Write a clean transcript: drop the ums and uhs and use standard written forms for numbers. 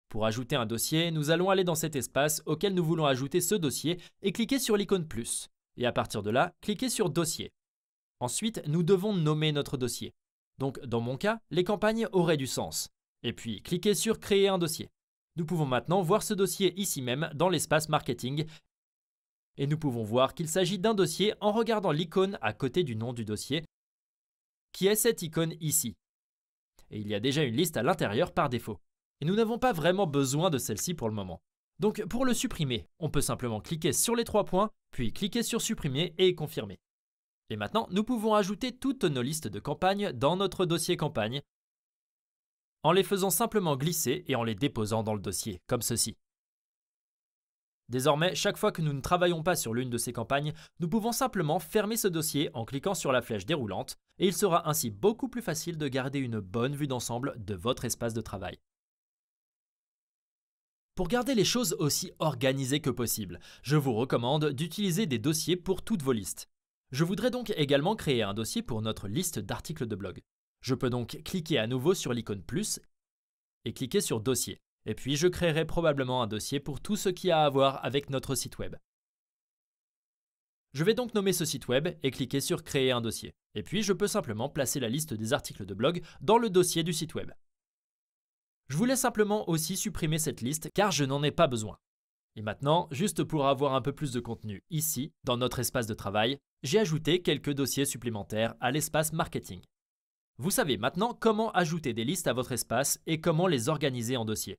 Pour ajouter un dossier, nous allons aller dans cet espace auquel nous voulons ajouter ce dossier et cliquer sur l'icône plus. Et à partir de là, cliquez sur Dossier. Ensuite, nous devons nommer notre dossier. Donc dans mon cas, les campagnes auraient du sens. Et puis, cliquez sur Créer un dossier. Nous pouvons maintenant voir ce dossier ici même dans l'espace Marketing. Et nous pouvons voir qu'il s'agit d'un dossier en regardant l'icône à côté du nom du dossier, qui est cette icône ici. Et il y a déjà une liste à l'intérieur par défaut. Et nous n'avons pas vraiment besoin de celle-ci pour le moment. Donc pour le supprimer, on peut simplement cliquer sur les 3 points, puis cliquer sur Supprimer et Confirmer. Et maintenant, nous pouvons ajouter toutes nos listes de campagnes dans notre dossier campagne, en les faisant simplement glisser et en les déposant dans le dossier, comme ceci. Désormais, chaque fois que nous ne travaillons pas sur l'une de ces campagnes, nous pouvons simplement fermer ce dossier en cliquant sur la flèche déroulante, et il sera ainsi beaucoup plus facile de garder une bonne vue d'ensemble de votre espace de travail. Pour garder les choses aussi organisées que possible, je vous recommande d'utiliser des dossiers pour toutes vos listes. Je voudrais donc également créer un dossier pour notre liste d'articles de blog. Je peux donc cliquer à nouveau sur l'icône plus et cliquer sur Dossier. Et puis je créerai probablement un dossier pour tout ce qui a à voir avec notre site web. Je vais donc nommer ce site web et cliquer sur Créer un dossier. Et puis je peux simplement placer la liste des articles de blog dans le dossier du site web. Je voulais simplement aussi supprimer cette liste car je n'en ai pas besoin. Et maintenant, juste pour avoir un peu plus de contenu ici, dans notre espace de travail, j'ai ajouté quelques dossiers supplémentaires à l'espace marketing. Vous savez maintenant comment ajouter des listes à votre espace et comment les organiser en dossiers.